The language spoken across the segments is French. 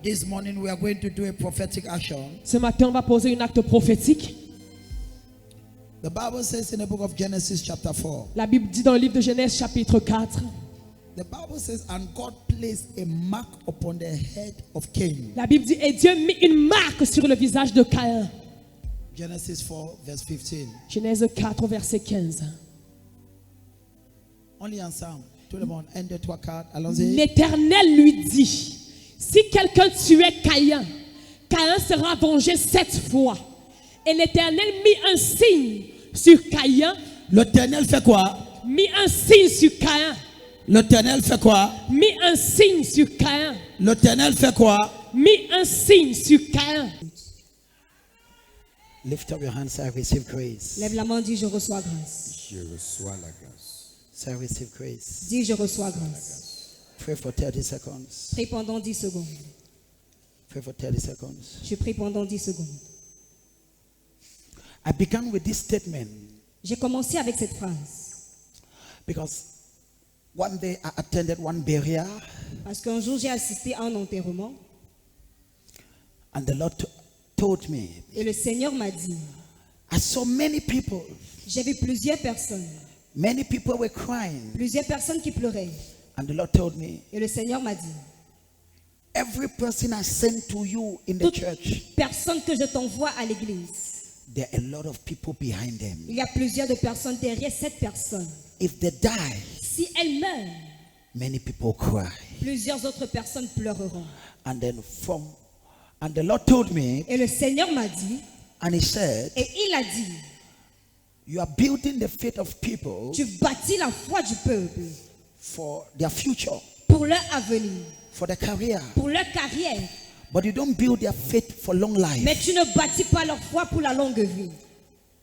This morning we are going to do a prophetic action. Ce matin, on va poser un acte prophétique. The Bible says in the book of Genesis chapter 4. La Bible dit dans le livre de Genèse chapitre 4. The Bible says, and God placed a mark upon the head of Cain. La Bible dit, et Dieu mit une marque sur le visage de Caïn. Genesis 4 verse 15. Genèse 4 verset 15. Only ensemble. Tout le monde. 1, 2, 3, 4. Allons-y. L'Éternel lui dit, si quelqu'un tuait Caïn, Caïn sera vengé 7 fois. Et l'Éternel mit un signe sur Caïn. L'Éternel fait quoi? Mit un signe sur Caïn. L'Éternel fait quoi? Mis un signe sur Caïn. L'Éternel fait quoi? Mis un signe sur Caïn. Lift up your hands, I receive grace. Lève la main, dis je reçois grâce. Je reçois la grâce. Say I receive grace. Dis je reçois grâce. Pray for 30 seconds. Prie pendant 10 secondes. Pray for 30 seconds. Je prie pendant 10 secondes. I began with this statement J'ai commencé avec cette phrase. because one day I attended one burial Parce qu'un jour j'ai assisté à un enterrement. and the Lord told me, Et le Seigneur m'a dit, I saw many people. j'ai vu plusieurs personnes. Many people were crying. Plusieurs personnes qui pleuraient. And the Lord told me, Et le Seigneur m'a dit, every person I sent to you in the toute church, personne que je t'envoie à l'église, there are a lot of people behind them. il y a plusieurs de personnes derrière cette personne. If they die, Si elle meurt, many people cry. plusieurs autres personnes pleureront. And the Lord told me, Et le Seigneur m'a dit, and He said, et il a dit, you are building the faith of people tu bâtis la foi du peuple for their future, pour leur avenir, for their career, pour leur carrière. but you don't build their faith for long life. Mais tu ne bâtis pas leur foi pour la longue vie.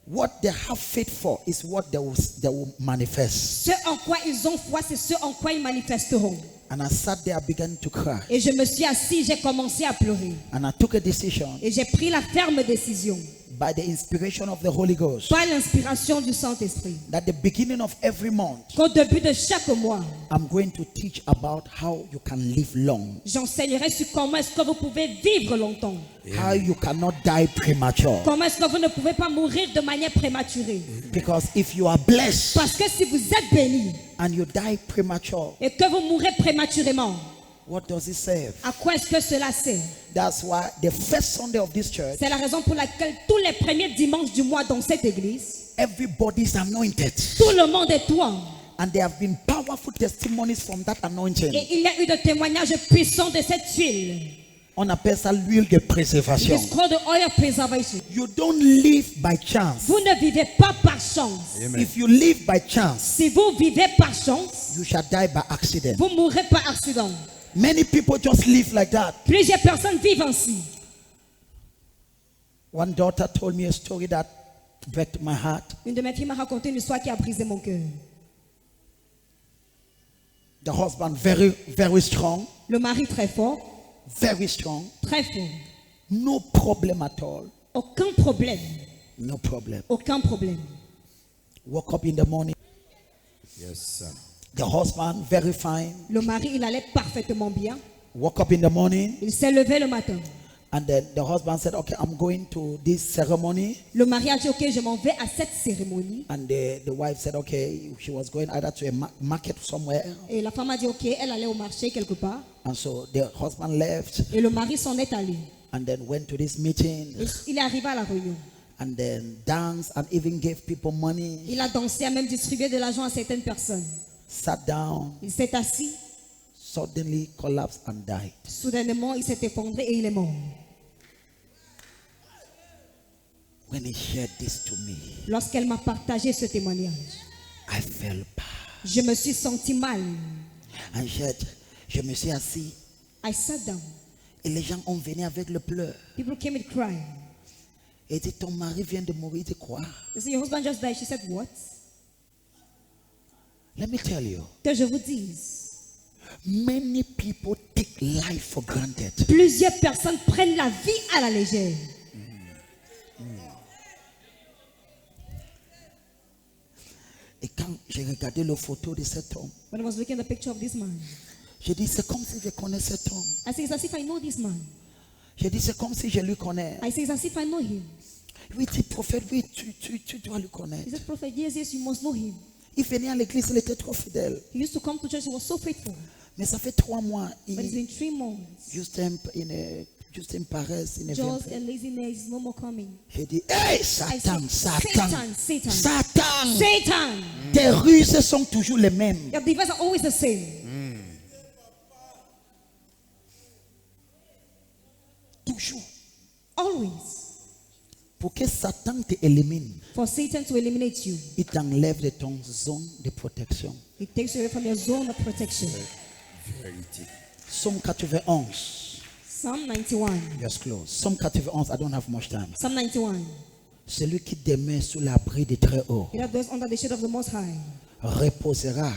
What they have faith for is what they will manifest. Ce en quoi ils ont foi, c'est ce en quoi ils manifesteront. And I sat there, I began to cry. Et je me suis assis, j'ai commencé à pleurer. And I took a decision Et j'ai pris la ferme décision, by the inspiration of the Holy Ghost par l'inspiration du Saint-Esprit, that the beginning of every month, qu'au début de chaque mois, I'm going to teach about how you can live long, j'enseignerai sur comment est-ce que vous pouvez vivre longtemps. how you cannot die premature. Comment est-ce que vous ne pouvez pas mourir de manière prématurée. Because if you are blessed Parce que si vous êtes béni and you die premature, et que vous mourrez prématurément, what does it serve? à quoi est-ce que cela sert? That's why the first Sunday of this church, C'est la raison pour laquelle tous les premiers dimanches du mois dans cette église, everybody is anointed. tout le monde est toi. And there have been powerful testimonies from that anointing. Et il y a eu de témoignages puissants de cette huile. On appelle ça l'huile de It préservation. is called the oil of preservation. You don't live by chance. Vous ne vivez pas par chance. Amen. If you live by chance, Si vous vivez par chance, you shall die by accident. vous mourrez par accident. Many people just live like that. Plusieurs personnes vivent ainsi. One daughter told me a story that broke my heart. Une de mes filles m'a raconté une histoire qui a brisé mon cœur. The husband very, very strong, Le mari très fort, very strong. très fort. No problem at all. Aucun problème. No problem. Aucun problème. Woke up in the morning. Yes, sir. The husband very fine. Le mari, il allait parfaitement bien. Woke up in the morning. Il s'est levé le matin. And then the husband said, okay, I'm going to this ceremony. Le mari a dit, ok, je m'en vais à cette cérémonie. And the wife said, okay, she was going either to a market somewhere. Et la femme a dit, ok, elle allait au marché quelque part. And so the husband left Et le mari s'en est allé. and then went to this meeting Et il est arrivé à la réunion. and then danced and even gave people money. Il a dansé, a même distribué de l'argent à certaines personnes. Sat down, Il s'est assis. suddenly collapsed and died. Soudainement, il s'est effondré et il est mort. When he shared this to me, Lorsqu'elle m'a partagé ce témoignage, I felt bad. je me suis senti mal. And said, je me suis assis I sat down. et les gens ont venu avec le pleur. People came and cried. Et dit, ton mari vient de mourir, de quoi? They said, your husband just died. She said, what? Let me tell you, Que je vous dise, many people take life for granted. plusieurs personnes prennent la vie à la légère. Et quand j'ai regardé la photo de cet homme, When I was looking at the picture of this man, J'ai dit, c'est comme si je connaissais cet homme. I say, it's as if I know this man. J'ai dit, c'est comme si je le connais. I say, it's as if I know him. Oui, tu es prophète, oui, tu dois le He connaître. said, Prophet, yes, yes, you must know him. Il venait à l'église, il était trop fidèle. He used to come to church, he was so faithful. Mais ça fait 3 mois. But it's been 3 months. Juste une paresse, il ne vient Just pas. a laziness, no more coming. J'ai dit, hey, I Satan, said, Satan, Satan. Satan. Satan! Tes ruses sont toujours les mêmes. Your devices are always the same. Toujours. Always. Pour que Satan te élimine, For Satan to eliminate you. il t'enlève de ton zone de protection. It takes you away from your zone of protection. Vérité. Psaume 91. Psalm 91. Just close. Psalm 91, I don't have much time. Psalm 91. Celui qui demeure sous l'abri des très hauts He that dwells under the shade of the Most High, reposera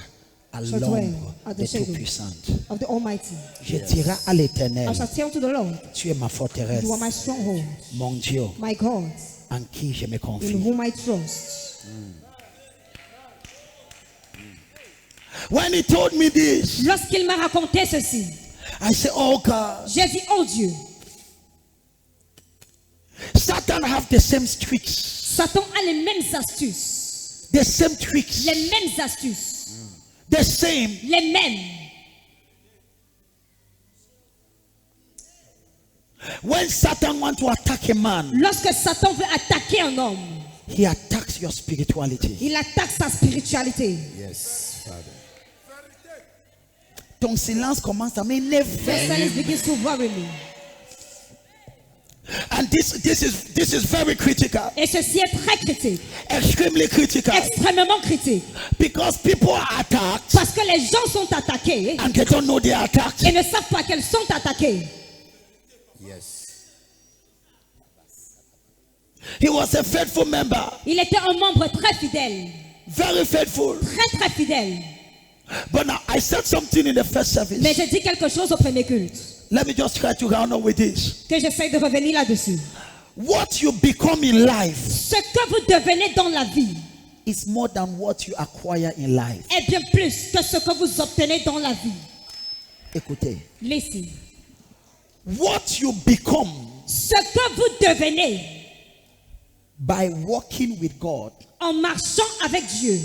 à Shall dwell l'ombre at the des shadow Tout-Puissantes. of the Almighty. Je dirai à l'Éternel, I shall say unto the Lord, tu es ma forteresse, you are my stronghold, mon Dieu, my God, en qui je me in confie. whom I trust. When he told me this, Lorsqu'il m'a raconté ceci, I said, oh God, j'ai dit, oh Dieu, Satan have the same tricks. Satan a les mêmes astuces. The same tricks. Les mêmes astuces. The same. Les mêmes. When Satan wants to attack a man, Lorsque Satan veut attaquer un homme, he attacks your spirituality. il attaque sa spiritualité. Yes, Father. Ton silence commence à Your m'énerver. silence begins to worry me. And this is very critical. Et ceci est très critique. Extremely critical. Extrêmement critique. Because people are attacked Parce que les gens sont attaqués and they don't know they are attacked. et ne savent pas qu'elles sont attaquées. Yes. He was a faithful member. Il était un membre très fidèle. Very faithful. Très fidèle. But now I said something in the first service. Mais j'ai dit quelque chose au premier culte. Let me just try to round up with this. Que j'essaie de revenir là-dessus. What you become in life Ce que vous devenez dans la vie is more than what you acquire in life. est bien plus que ce que vous obtenez dans la vie. Écoutez. Listen. What you become Ce que vous devenez by walking with God en marchant avec Dieu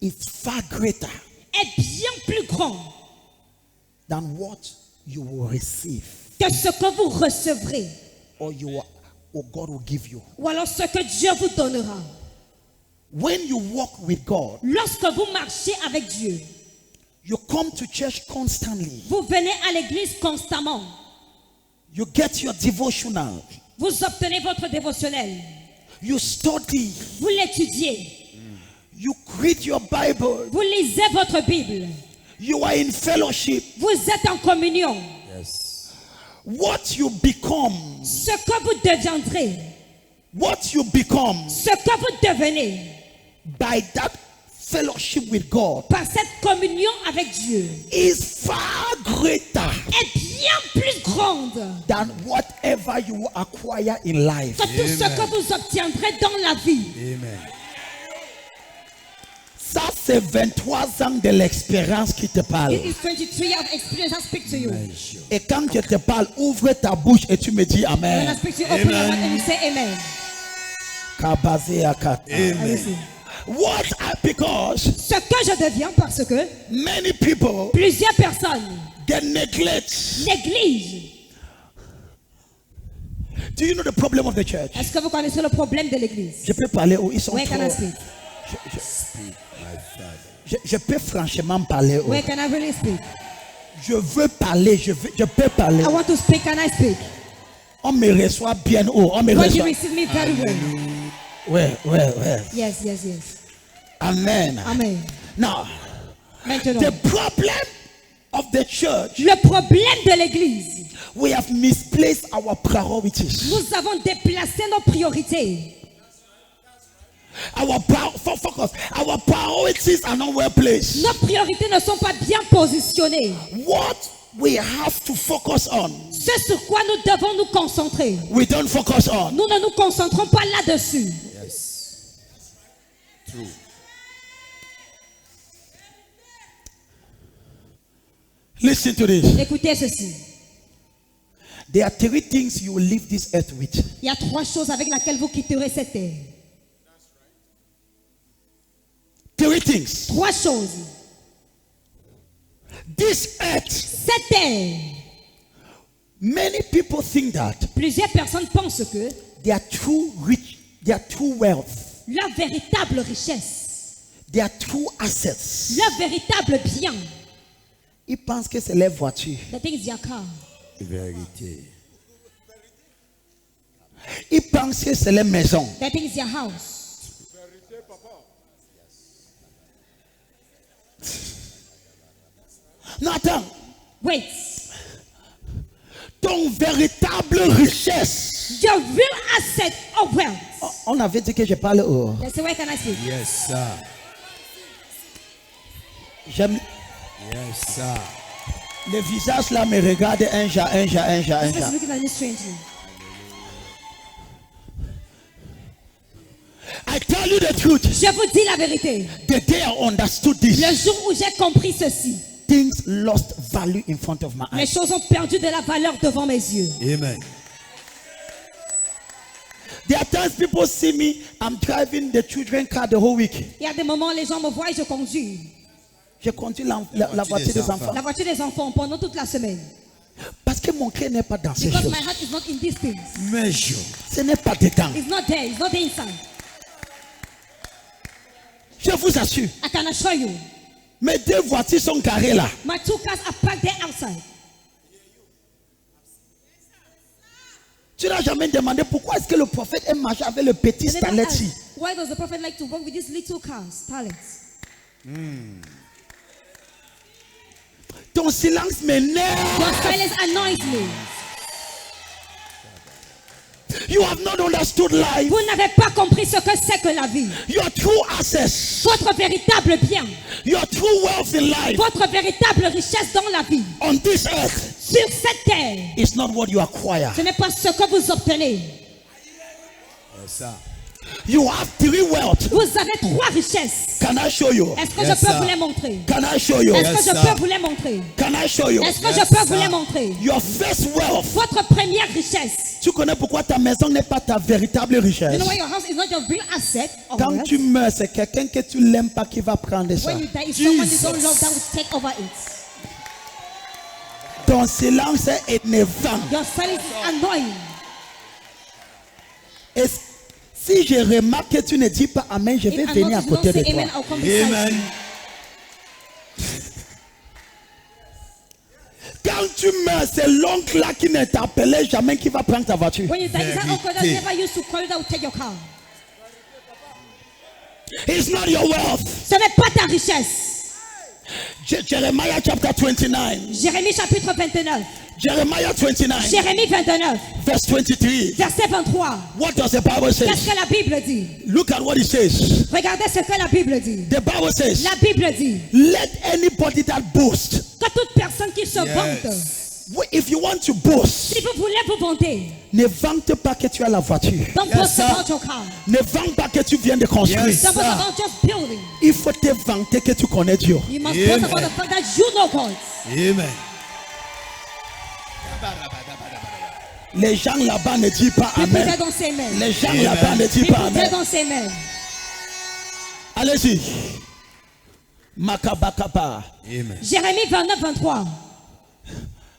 is far greater est bien plus grand than what you will receive que ce que vous recevrez or God will give you. ou alors ce que Dieu vous donnera. When you walk with God, Lorsque vous marchez avec Dieu, you come to church constantly. vous venez à l'église constamment. You get your devotional. Vous obtenez votre dévotionnel. You study. Vous l'étudiez. You read your Bible. Vous lisez votre Bible. You are in fellowship. Vous êtes en communion. Yes. What you become, Ce que vous deviendrez, what you become ce que vous devenez by that fellowship with God par cette communion avec Dieu is far greater est bien plus grande than whatever you will acquire in life. que tout ce que vous obtiendrez dans la vie. Amen. Ça, c'est 23 ans de l'expérience qui te parle. It is 23 years of experience I speak to you. Et quand je te parle, ouvre ta bouche et tu me dis When I Amen. speak to you, open your mouth and you say amen. Kabazé akata. I listen. What? Because Ce que je deviens parce que many people, plusieurs personnes they neglect. négligent. Do you know the problem of the church? Est-ce que vous connaissez le problème de l'église? Je peux parler où ils sont Where can I trop. speak? Speak, my Father. Je peux franchement parler où. Where can I really speak? Je veux parler, je peux parler. I want to speak, can I speak? On me reçoit bien haut. On me When you reçoit. receive me very well. Ouais. Yes, yes, yes. Amen. Amen. Now, Maintenant, the problem of the church, le problème de l'église, we have misplaced our priorities. nous avons déplacé nos priorités. Focus. Our priorities are not well placed. Nos priorités ne sont pas bien positionnées. What we have to focus on, Ce sur quoi nous devons nous concentrer. we don't focus on. Nous ne nous concentrons pas là-dessus. Yes. True. Listen to this. Écoutez ceci. There are 3 things you will leave this earth with. Il y a 3 choses avec lesquelles vous quitterez cette terre. 3 things. 3 choses. This earth, Cette terre. many people think that Plusieurs personnes pensent que they are too rich, they are too wealth, leur véritable richesse, they are true assets. leur véritable bien, Ils pensent que c'est leur voiture. the thing is their car. Vérité. Ils pensent que c'est leur maison. The thing is their house. Non, attends. Wait. Ton véritable richesse. Your real asset of wealth. On avait dit que je parle haut. Let's say, where can I speak? Yes, sir. J'aime Yes, sir. le visage là me regarde un jas. This person looking at me strangely. I tell you the truth. Je vous dis la vérité. The day I understood this, Le jour où j'ai compris ceci, things lost value in front of my les eyes. choses ont perdu de la valeur devant mes yeux. Amen. There are times people see me, I'm driving the children car the whole week. Il y a des moments où les gens me voient et je conduis Je conduis la voiture des enfants. la voiture des enfants pendant toute la semaine. Parce que mon cœur n'est pas dans ces Because choses. my heart is not in these things. Measure. Ce n'est pas dedans. It's not there. It's not there inside. Je vous assure, I can assure you. mes 2 voitures sont garées là. My 2 cars are parked there outside. Tu n'as jamais demandé pourquoi est-ce que le prophète aime marcher avec le petit I never Staletti. asked, why does the prophet like to walk with these little cars, talents? Ton silence Your m'énerve. silence annoys me. You have not understood life. Vous n'avez pas compris ce que c'est que la vie. Your true access, Votre véritable bien, your true wealth in life votre véritable richesse dans la vie, on this earth sur cette terre, is not what you acquire. ce n'est pas ce que vous obtenez. Yes, sir. You have 3 wealth. Vous avez 3 richesses. Can I show you? Est-ce que Yes, je peux sir. vous les montrer? Can I show you? Est-ce que Yes, je sir. peux vous les montrer? Can I show you? Est-ce que Yes, je peux vous sir. les montrer? Your first wealth. Votre première richesse. Tu connais pourquoi ta maison n'est pas ta véritable You richesse? know why your house is not your real asset? or Quand wealth? tu meurs, c'est quelqu'un que tu n'aimes pas qui va prendre ça. When you die, it's someone you don't love that will take over it. Ton silence est énervant. Your silence is annoying. Et si je remarque que tu ne dis pas Amen, je vais If I'm venir à not, you don't côté de say amen, toi. I'll come beside Amen. you. Quand tu meurs, c'est l'oncle là qui ne t'appelait jamais qui va prendre ta voiture. When you die, is that uncle that Vérité. never used to call you that will take your car? It's not your wealth. Ce n'est pas ta richesse. Jeremiah chapter 29. Jérémie chapitre 29. Jeremiah 29, Jérémie 29, verse 23. verset 23. What does the Bible Qu'est-ce say? que la Bible dit? Look at what it says. Regardez ce que la Bible dit. The Bible says, La Bible dit let anybody that boast, que toute personne qui se vante, if you want to boast, si vous voulez vous vanter, ne vante pas que tu as la voiture. don't Yes, boast sir. about your car. Ne vante pas que tu viens de construire. Yes. Don't boast Sir. about just building. Il faut te vanter que tu connais Dieu. You must Amen. boast about the fact that you know God. Amen. Les gens là-bas ne disent pas People Amen. there don't say amen. Les gens Amen. là-bas ne disent pas People there Amen. don't say amen. Allez-y. Makabakaba. Amen. Jérémie 29, 23.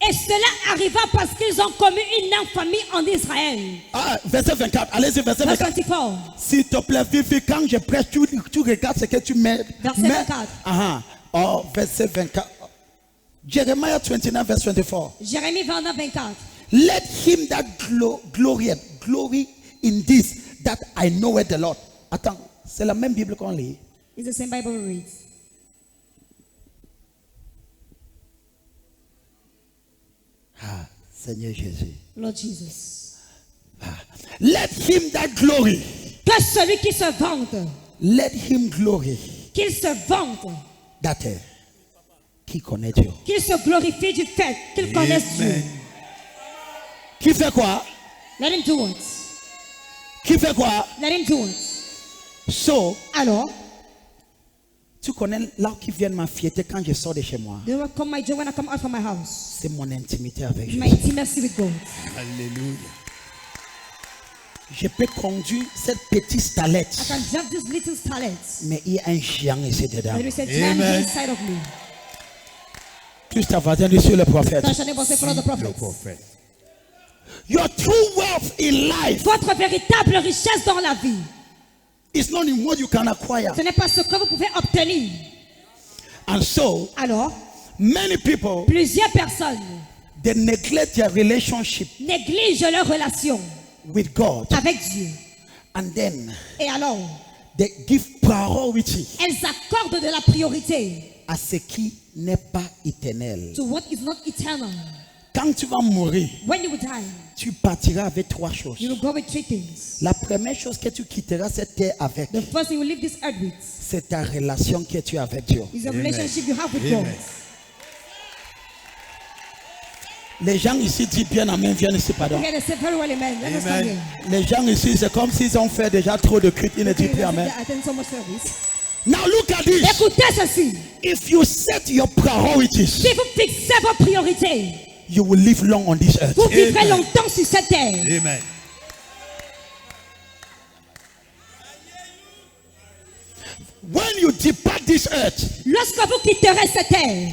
Et cela arriva parce qu'ils ont commis une infamie en Israël. Ah, verset 24. Allez-y, verset Verse 24. 24. S'il te plaît, Vivi, quand je prêche, tu regardes ce que tu mets. Verset mets- 24. Ah, oh, verset 24. Jeremiah 29, verse 24. Jérémie 29, 24. Let him that glory in this, that I know where the Lord. Attends, c'est la même Bible qu'on lit. It's the same Bible we read. Ah, Seigneur Jésus. Lord Jesus. Let him that glory. Que celui qui se vante, Let him glory. qu'il se vante, That qui connaît Dieu. qu'il se glorifie du fait qu'il connaisse Dieu. Amen. Qui fait quoi? Let him do it. Qui fait quoi? Let him do it. So, Alors, Tu connais là qui vient m'inquiéter quand je sors de chez moi. Do you know what come my joy when I come out from my house? C'est mon intimité avec Jésus. My intimacy with God. Alléluia. Je peux conduire cette petite stalette, I can drive this little talent. mais il y a un géant ici dedans. There is a giant Amen. inside of me. Touche ta voisine, dis sur le prophète. Touch your neighbor, say, follow the Le prophet. prophète. Your true wealth in life Votre véritable richesse dans la vie, is not in what you can acquire. ce n'est pas ce que vous pouvez obtenir. And so, Alors, many people, plusieurs personnes they neglect their relationship négligent leur relation with God. avec Dieu. And then, Et alors, they give priority elles accordent de la priorité à ce qui n'est pas éternel. to what is not eternal. Quand tu vas mourir, When you will die, tu partiras avec trois choses. you will go with three things. La première chose que tu quitteras cette terre avec, The first thing you will leave this earth with c'est ta relation que tu as avec Dieu. is the Amen. relationship you have with God. Amen. Les gens ici disent bien amen, viennent ici, pardon. Okay, they say very well, amen. Let us come Amen. here. Les gens ici, c'est comme s'ils ont fait déjà trop de culte, ils ne disent Okay, plus amen. I attend so much service. Now look at this. Écoutez ceci. If you set your priorities, Si vous fixez vos priorités, you will live long on this earth. vous vivrez Amen. longtemps sur cette terre. Amen. When you depart this earth, Lorsque vous quitterez cette terre,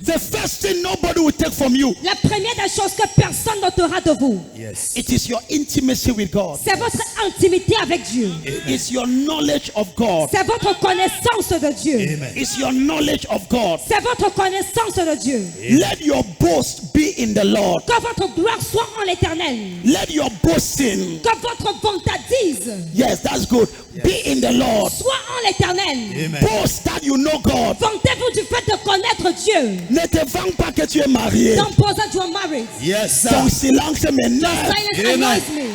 the first thing nobody will take from you, la première des choses que personne n'ôtera de vous, Yes. it is your intimacy with God. c'est votre intimité avec Dieu. It's your knowledge of God. C'est votre connaissance de Dieu. Amen. It's your knowledge of God. C'est votre connaissance de Dieu. Let your boast be in the Lord. Que votre gloire soit en l'éternel. Let your boasting, Que votre vantardise yes, that's good, be in the Lord. soit en l'éternel. Amen. Boast that you know God. Vantez-vous du fait de connaître Dieu. Ne te vante pas que tu es marié. Don't pose that you are married. Yes, Ton sir. silence m'énerve. Silence Amen. annoys me.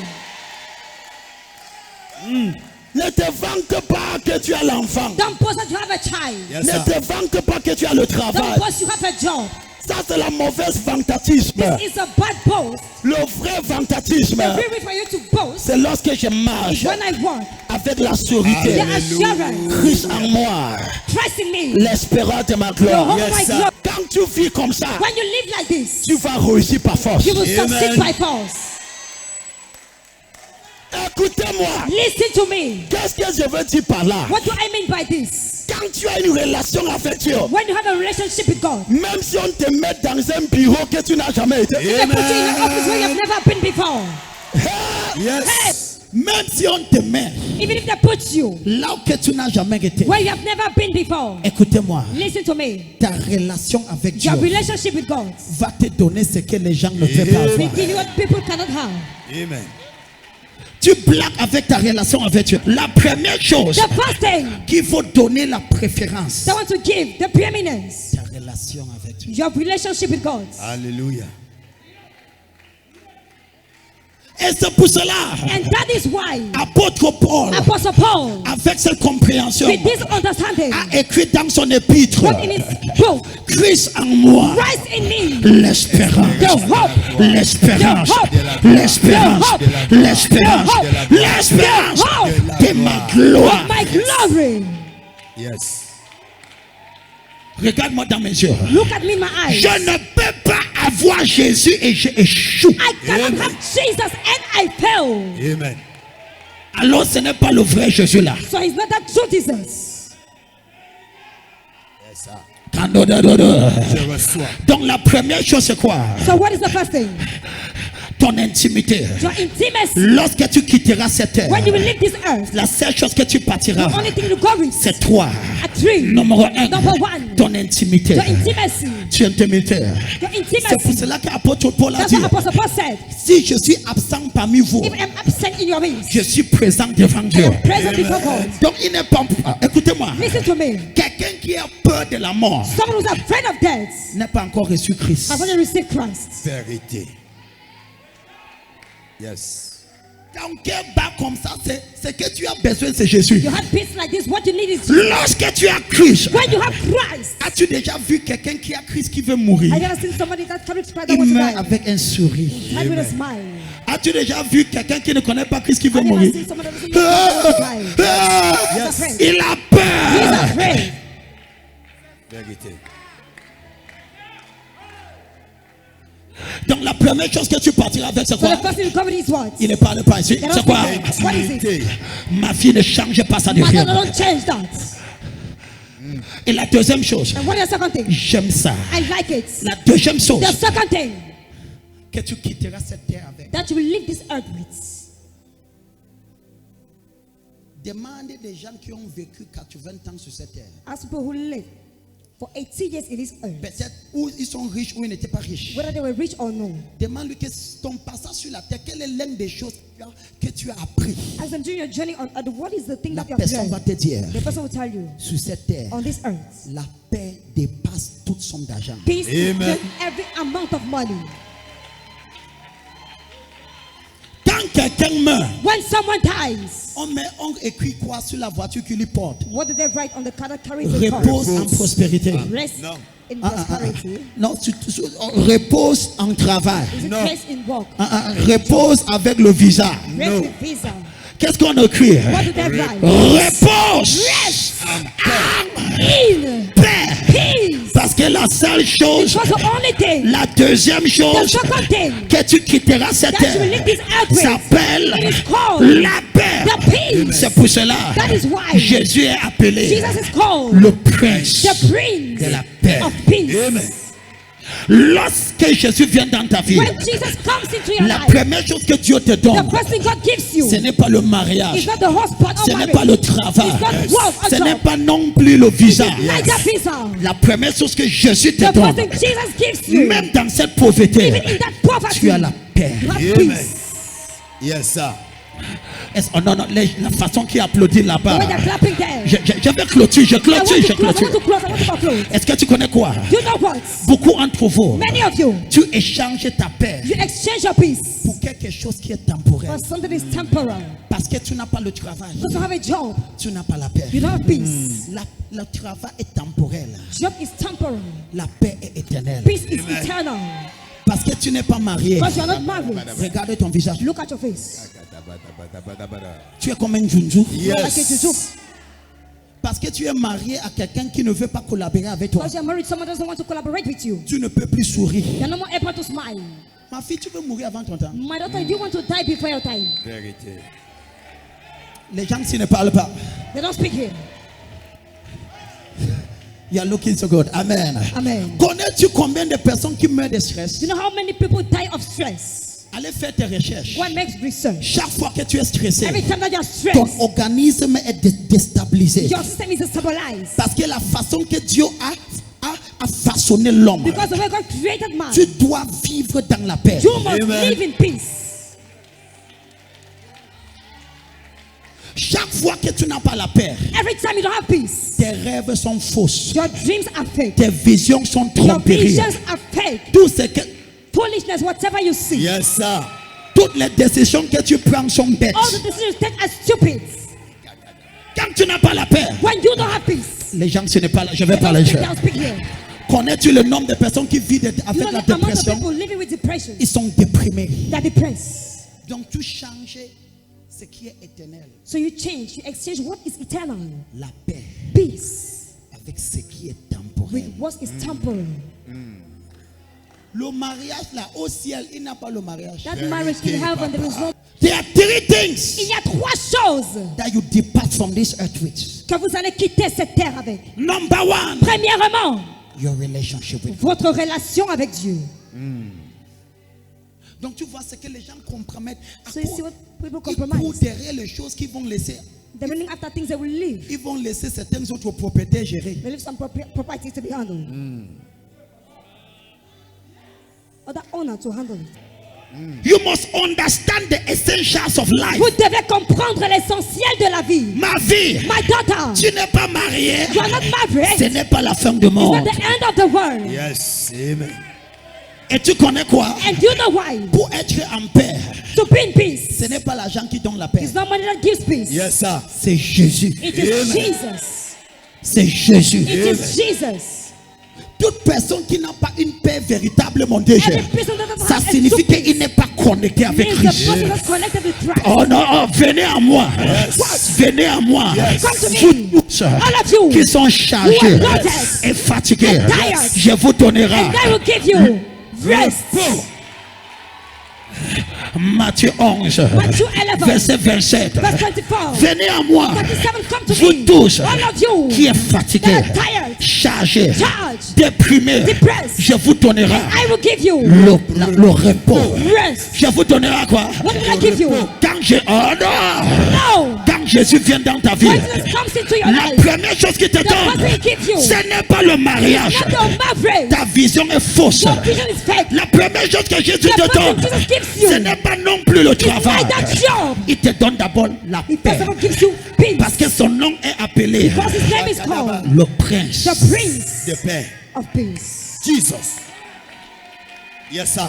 Ne te vante pas que tu as l'enfant. Don't pose that you have a child. Yes, Ne sir. te vante pas que tu as le Don't travail. pose you have a job. Ça, c'est la mauvaise vantatisme. This is a bad boast. Le vrai vantatisme, The real way for you to boast c'est lorsque je marche is when I walk. avec la sûreté. The Alléluia. assurance. Christ en moi, Trust in me. l'espérance de ma The gloire. hope Yes, of my sir. glory. Quand tu vis comme ça, When you live like this, tu vas réussir par force. you will succeed Amen. by force. Écoutez-moi, Listen to me. qu'est-ce que je veux dire par là? What do I mean by this? Quand tu as une relation avec Dieu, When you have a relationship with God, même si on te met dans un bureau que tu n'as jamais été, they put you in an office where you have never been before. Yes. même si on te met Even if they put you là où que tu n'as jamais été, where you have never been before, écoutez-moi, listen to me. ta relation avec Dieu Your relationship with God va te donner ce que les gens ne peuvent pas avoir. will give you what people cannot have. Amen. Tu blagues avec ta relation avec Dieu. La première chose The first thing qu'il faut donner la préférence, they want to give the preeminence, ta relation avec Dieu. your relationship with God. Alléluia. Et c'est pour cela, And that is why apôtre Paul, Apostle Paul, avec cette compréhension, with this understanding, a écrit dans son épître, wrote in his book, Christ en moi, Christ in me, l'espérance, the hope, l'espérance, the hope, l'espérance, the hope, l'espérance, the hope, l'espérance the hope de ma gloire. of my glory. Yes. Regarde-moi dans mes yeux. Look at me in my eyes. Je ne peux pas avoir Jésus et je échoue. I cannot Amen. have Jesus and I fail. Amen. Alors ce n'est pas le vrai Jésus là. So he's not that true Jesus. Yes, sir. Donc Je reçois. la première chose c'est quoi? So what is the first thing? Ton intimité. Your intimacy. Lorsque tu quitteras cette terre, When you will leave this earth, la seule chose que tu partiras, the only thing you go with c'est toi. are three. Numéro un, Number one, ton intimité. your intimacy. Tu intimité. Your C'est pour intimacy. cela qu'apôtre Paul a That's dit, what Apostle Paul said. si je suis absent parmi vous, If I'm absent in your midst, je suis présent devant I Dieu. am present before God. Donc il n'est pas, écoutez-moi, Listen to me. quelqu'un qui a peur de la mort Someone who's afraid of death n'a pas encore reçu Christ. has only received Christ. Vérité. Yes. Ton cœur bat comme ça, c'est que tu as besoin, c'est Jésus. You have peace like this. What you need is Jesus. Lorsque tu as Christ, When you have Christ. as-tu déjà vu quelqu'un qui a Christ qui veut mourir? Have you ever seen somebody that carries Christ that Il wants to meurt die? avec un sourire. Died with a smile. As-tu déjà vu quelqu'un qui ne connaît pas Christ qui veut Have you ever mourir? seen somebody that doesn't know Christ that wants to die? Ah! Yes. Il a He's peur. afraid. Vérité. Donc la première chose que tu partiras avec, c'est So quoi? the first thing you cover is what? Il ne parle pas ici. They don't C'est quoi? speak. What is it? Intimité. Ma vie ne change pas ça de Mother, rien. don't change that. Et la deuxième chose, And what is the second thing? j'aime ça. I like it. La deuxième chose, The second thing que tu quitteras cette terre avec. that you will leave this earth with. Demandez des gens qui ont vécu 80 ans sur cette terre. As people who live for 80 years in this earth, Peut-être où ils sont riches ou ils n'étaient pas riches. whether they were rich or no, Demande-lui que ton passage sur la terre, quelle est l'une des choses que tu as appris. as them during your journey on earth, what is the thing La that you have personne va learned? te dire, The person will tell you, sur cette terre, on this earth, la paix dépasse toute somme d'argent. peace is Amen. every amount of money. Quand quelqu'un meurt, When someone dies, on écrit quoi sur la voiture qui lui porte? what do they write on the car that carries the car? Repose en prospérité. Rest Non. in prosperity. Non, repose en travail. Is it No. rest in work? Repose avec le visa. Rest No. with visa. Qu'est-ce qu'on écrit? What do they write? Repose In paix. peace. Parce que la seule chose, Because the only thing, la deuxième the chose second thing que tu quitteras cette that you leave terre this earth with, s'appelle it is called la paix. the peace. C'est pour cela That is why Jésus est appelé Jesus is called le prince the Prince de la paix. of Peace. Amen. Lorsque Jésus vient dans ta vie, When Jesus comes into your la life, première chose que Dieu te the donne, first thing God gives you ce n'est pas le is mariage, not the husband or ce n'est marriage. pas le travail, It's not work or ce n'est job. pas non plus le visa. Neither visa. La première chose que Jésus te The first donne, thing Jesus gives you, même dans cette pauvreté, even in that poverty, tu as la paix. you have Amen. peace. Yes, sir. Oh non, non, la façon qui applaudit là-bas. When they're clapping there, Je vais clôturer, je I want clôture, je to close, I want clôture. to close, I want to conclude. Est-ce que tu connais quoi? You know what? Beaucoup d'entre vous, Many of you, tu échanges ta paix you exchange your peace pour quelque chose qui est temporaire. for something that is temporal. Parce que tu n'as pas le travail, Because you have a job, tu n'as pas la paix. you don't have peace. Le travail est temporel, Job is temporal. la paix est éternelle. Peace is eternal. Parce que tu n'es pas marié. Because you are not married. Regarde ton visage. Look at your face. Tu es comme un junju. Like a juju. Yes. Parce que tu es marié à quelqu'un qui ne veut pas collaborer avec toi. Because you are married, someone doesn't want to collaborate with you. Tu ne peux plus sourire. You're no more able to smile. Ma fille, tu veux mourir avant ton temps. My daughter, do you want to die before your time? Vérité. Les gens s'ils ne parlent pas. They don't speak here. You are looking so good. Amen. Amen. Connais-tu combien de personnes qui meurent de stress? You know how many people die of stress? Allez faire tes recherches. What makes research? Chaque fois que tu es stressé, Every time that you're ton stressed, organisme est déstabilisé. your system is stabilized. Parce que la façon que Dieu a façonné l'homme, Because the way God created man, tu dois vivre dans la paix. you must Amen. live in peace. Chaque fois que tu n'as pas la paix, Every time you don't have peace, tes rêves sont fausses. your dreams are fake. Tes visions sont Your tromperies. visions are fake. Tout ce que, Foolishness, whatever you see. Yes, sir. toutes les décisions que tu prends sont bêtes. All the decisions you take are stupid. Quand tu n'as pas la paix, When you don't have peace, les gens, ce n'est pas là. Je vais they parler. don't speak here. Connais-tu le nombre de personnes qui vivent You avec know la the amount of dépression? people living with depression. Ils sont déprimés. They're depressed. Donc tu changes ce qui est éternel, So you change, you exchange what is eternal, la paix, peace, avec ce qui est temporel. with what is temporal. Le mariage là au ciel, il n'a pas le mariage. That marriage in heaven, there is no. There are three things Il y a trois choses that you depart from this earth with. que vous allez quitter cette terre avec. Number one, Premièrement, your relationship with God. votre relation avec Dieu. Donc tu vois ce que les gens compromettent. À So you see cause- what people ils courent compromise. derrière les choses qu'ils vont laisser. The meaning after things they will leave. Ils vont laisser certaines autres propriétés gérer. They leave some properties to be handled. Other owner to handle it. You must understand the essentials of life. Vous devez comprendre l'essentiel de la vie. Ma vie, My daughter, tu n'es pas marié. you are not married. Ce n'est pas la fin du It's not monde. the end of the world. Yes. Amen. Et tu connais quoi? And you know why? Pour être en paix, To to be in peace. Ce n'est pas l'argent qui donne la paix. It's not money that gives peace. Yes, sir. C'est Jésus. It is Jesus. C'est Jésus. It is Jesus. Toute personne qui n'a pas une paix véritable, mon Dieu, Every person that doesn't ça have a signifie true qu'il n'est pas connecté avec Means the Christ. person that's connected with Christ. Oh non, oh, venez à moi. Venez à moi. Come to Vous me. tous All of you qui sont chargés who are loaded et fatigués, and tired. je vous donnerai. And I will give you rest. Matthieu 11, Matthew 11, verset 27. verse 24. Venez à moi, 27, come to vous me. tous All of you qui êtes fatigués, that are tired, chargés, charged, déprimés, depressed. je vous donnerai I will give you le repos. rest. Je vous donnerai quoi? What will I give you? Quand je... Oh non! No. Quand Jésus vient dans ta vie, When Jesus comes into your la life, première chose qui te the first donne, thing he gives you, ce n'est pas le mariage. not your marriage. Ta vision est fausse. Your vision is fake. La première chose que Jésus The te first thing donne, Jesus gives you ce n'est pas non plus le is travail. not that job. Il te donne d'abord la He paix. first of all gives you peace. Parce que son nom est appelé Because his name is called le prince. the Prince The pain. of Peace. Jesus. Yes, sir.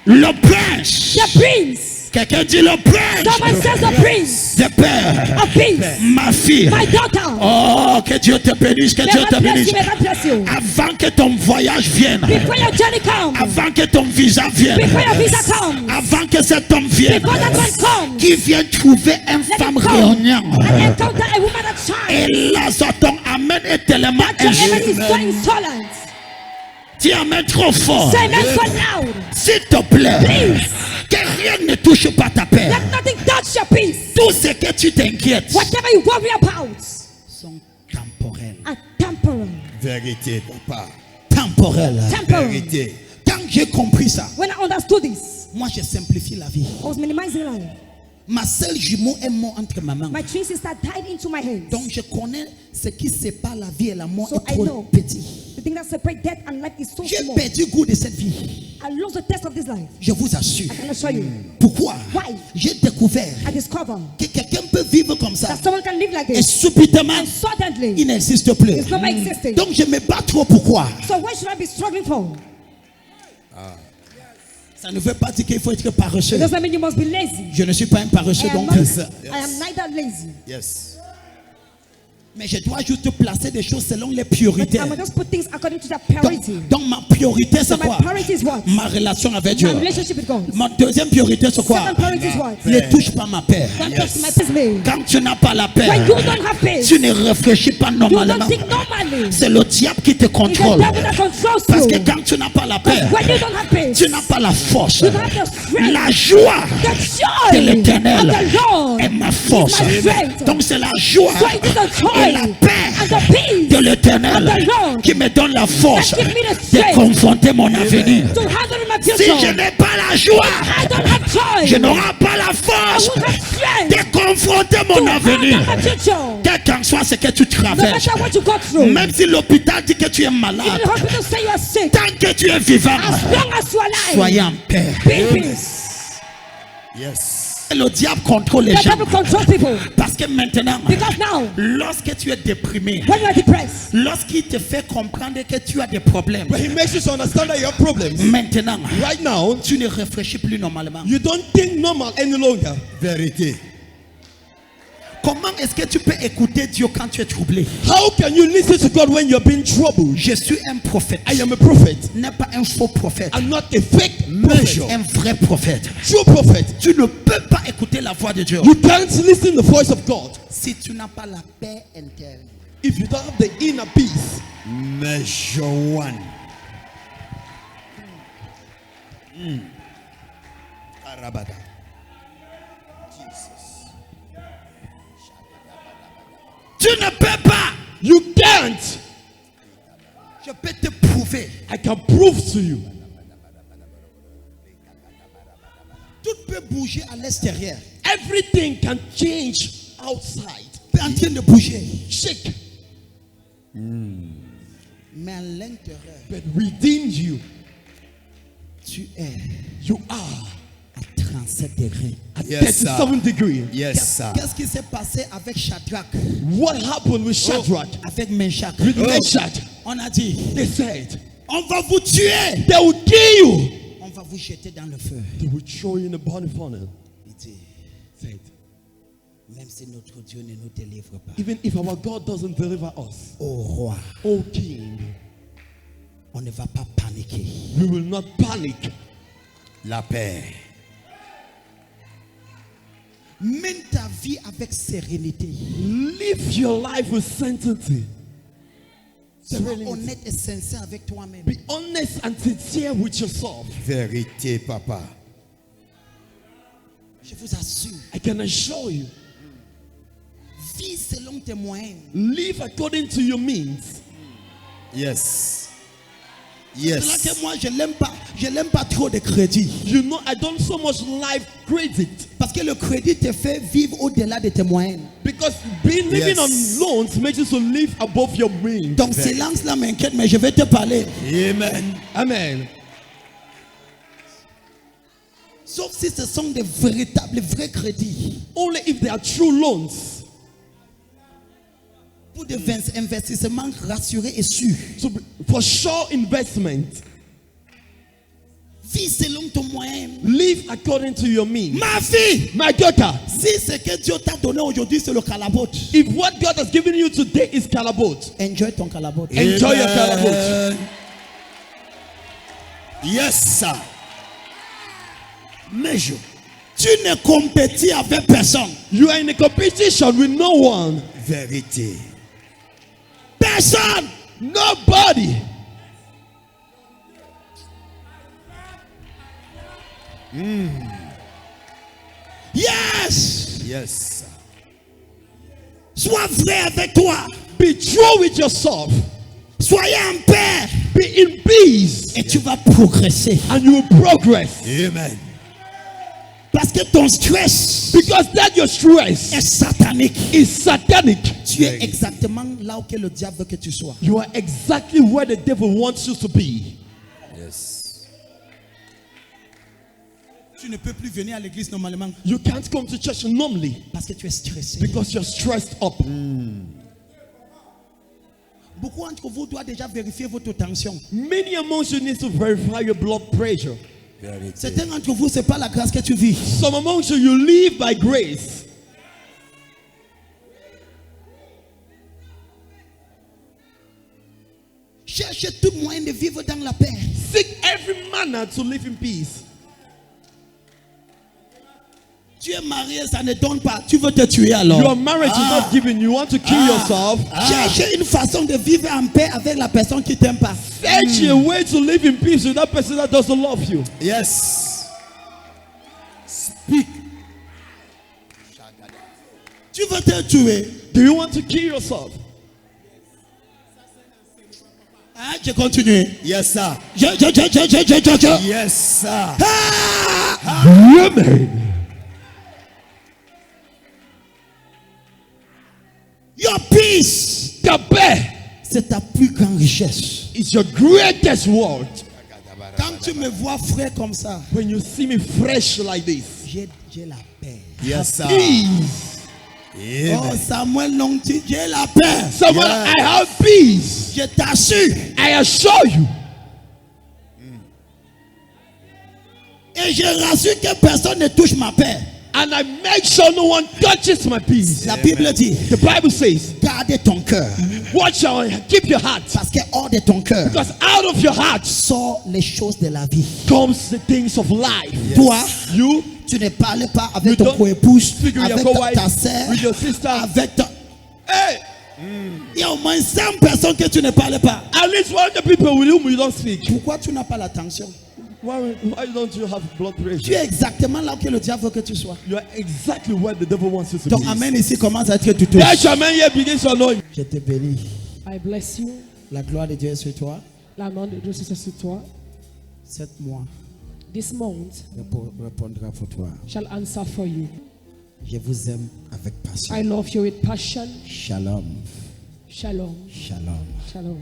Le prince. The Prince. Quelqu'un dit le prince. Someone says the Prince De père. of Peace. Ma fille. My daughter. Oh, que Dieu te bénisse, que May Dieu God te bless bénisse. you. May God bless you. Avant que ton voyage vienne, Before your journey comes. avant que ton visa vienne, Before your visa comes. avant que cet homme vienne, Before that one comes. qui vient trouver une Let femme him come réunion. and encounter a woman that Et shines. là, ton amen est tellement That your amen is so insolent. insolent. Tu amènes trop fort. Say amen so loud. S'il te plaît, Please. que rien ne touche pas ta paix. Let nothing touch your peace. Tout ce que tu t'inquiètes Whatever you worry about sont temporels. are temporal. Vérité, papa. Temporels. Temporal. Vérité. Quand j'ai compris ça, When I understood this, moi je simplifie la vie. I was minimizing life. Ma seule jumeau est mort entre ma main. My twin sister died into my hands. Donc je connais ce qui sépare la vie et la mort So est I trop know. petit. The thing that separates death and life is so J'ai small. perdu goût de cette vie. I lost the taste of this life. Je vous assure. I can assure you. Pourquoi? Why? J'ai découvert I discover que quelqu'un peut vivre comme ça that someone can live like et this subitement and suddenly il n'existe plus. it's no more existing. Donc je me bats trop. Pourquoi? So what should I be struggling for? Ça ne veut pas dire qu'il faut être paresseux. It doesn't mean you must be lazy. Je ne suis pas un paresseux I am, donc. not, Yes. I am neither lazy. Yes. Mais je dois juste placer des choses selon les But priorités. I will just put things according to their priority. Donc ma priorité c'est So my quoi? priority is what? Ma relation avec Dieu. My relationship with God. Ma deuxième priorité c'est quoi? Second priority is what? Ne touche pas ma paix. Don't touch my peace me. Quand tu n'as pas la paix, When you don't have peace, tu ne réfléchis pas you normalement. don't think normally. C'est le diable qui te It's the contrôle. devil that controls Parce que you. quand tu n'as pas la paix, When you don't have peace, tu n'as pas la force. you don't have the strength. La joie The de joy l'Éternel of the Lord est ma force. is my strength. Donc c'est la joie So it is the joy et la paix and the peace de l'Éternel of the Lord qui me donne la force that give me the de strength confronter mon avenir. to handle my Si future. je n'ai pas la joie, I don't have joy. je n'aurai pas la I force won't have strength de confronter to mon handle avenir. my future. Quel qu'en soit ce que tu No traverses, matter what you go through, même si l'hôpital dit que tu es even malade, the hospital say you are sick, tant que tu es vivant, as long as you are alive, soyez en paix. be in peace. Yes. Le diable contrôle les The gens. devil controls people. Parce que maintenant, Because now, lorsque tu es déprimé, when you are depressed, lorsqu'il te fait comprendre que tu as des problèmes, But he makes you to understand that you have problems. maintenant, Right now, tu ne réfléchis plus normalement. you don't think normal any longer. Vérité. Comment est-ce que tu peux écouter Dieu quand tu es troublé? How can you listen to God when you're being troubled? Je suis un prophète. I am a prophet. N'est pas un faux prophète. I'm not a fake prophet. Un vrai prophète. True prophet. Tu ne peux pas écouter la voix de Dieu You can't listen to the voice of God si tu n'as pas la paix interne. if you don't have the inner peace. Measure one. Arabada. Tu ne peux pas. You can't. Je peux te prouver. I can prove to you. Tout peut bouger à l'extérieur. Everything can change outside. Tu es en train de bouger. Shake. Mais à l'intérieur, But within you, tu es you are à 37 degrés. at Yes, sir. 37 degrees. Yes, sir. Qu'est-ce qui s'est passé avec Shadrach, What happened with Shadrach? avec Meshach? With Meshach, On a dit, they said, on va vous tuer. they will kill you. On va vous jeter dans le feu. They will throw you in the burning funnel. dire, Said, même si notre Dieu ne nous délivre pas, even if our God doesn't deliver us, ô roi, O King, on ne va pas paniquer. we will not panic. La paix. Mène ta vie avec sérénité. Live your life with certainty. Sois honnête et sincère avec toi-même. Be honest and sincere with yourself. Vérité, papa. Je vous assure, I can assure you, vis selon tes moyens. live according to your means. Yes. C'est là Yes. que moi je l'aime pas trop de crédit. You know, I don't so much like credit Parce que le crédit te fait vivre au-delà de tes moyens. because living Yes. on loans makes you to live above your means. Ton silence là m'inquiète, mais je vais te parler. Amen. Amen. Sauf si ce sont des vrais crédits. Only if they are true loans. Pour des investissements rassurés et sûrs. For sure investment. Vis selon ton moyen. Live according to your means. Ma fille, My daughter, si ce que Dieu t'a donné aujourd'hui c'est le calabote, if what God has given you today is calabot, enjoy ton calabote. enjoy your Amen. calabot. Yes, sir. Mais tu ne compétis avec personne. You are in a competition with no one. Vérité. Personne. Nobody. Yes. Yes. Sois vrai avec toi. Be true with yourself. Soyez en paix. Be in peace. Et tu vas progresser. And you will progress. Amen. Parce que ton stress Because that your stress est satanique. is satanic. Tu es exactement là où que le diable veut que tu sois. You are exactly where the devil wants you to be. Yes. Tu ne peux plus venir à l'église normalement You can't come to church normally parce que tu es stressé. because you're stressed up. Beaucoup d'entre vous doivent déjà vérifier votre tension. Many amongst you need to verify your blood pressure. Vérité. Certains d'entre vous, ce n'est pas la grâce que tu vis. Some amongst you, you live by grace. Cherchez tout moyen de vivre dans la paix. Seek every manner to live in peace. Tu es marié, ça ne donne pas. Tu veux te tuer alors. Your marriage is not given. You want to kill yourself. Cherchez une façon de vivre en paix avec la personne qui t'aime pas. Search a way to live in peace with that person that doesn't love you. Yes. Tu veux te tuer. Do you want to kill yourself? Hein, je continue. Yes, sir. Je. Yes, sir. Amen. Your peace, Ta paix c'est ta plus grande richesse. is your greatest word. Quand tu me vois frais comme ça, When you see me fresh like this, j'ai la paix. Yes, sir. peace. Amen. Oh Samuel Longti, j'ai la paix. Someone, Yeah. I have peace. Je t'assure. I assure you. Et je rassure que personne ne touche ma paix. And I make sure no one touches my peace. La Bible dit, The Bible says, garde ton cœur. watch your, keep your heart. Parce que hors de ton cœur Because out of your heart sort les choses de la vie. comes the things of life. Toi, You, tu ne parles pas avec You ton don't coépouse, speak with your avec co-wife, ta sœur, with your sister. avec ta... hey, Il y a au moins 100 personnes que tu ne parles pas. at least 100 people with whom you don't speak. Pourquoi tu n'as pas l'attention? Why don't you have blood Tu pressure? es exactement là où que le diable veut que tu sois. You are exactly where the devil wants you to Ton be. amen ici commence à être tout. That your man here begins to annoy you. Je te bénis. I bless you. La gloire de Dieu est sur toi. La main de Dieu c'est sur toi. 7 mois This month répondra pour toi. shall answer for you. Je vous aime avec passion. I love you with passion. Shalom. Shalom. Shalom. Shalom.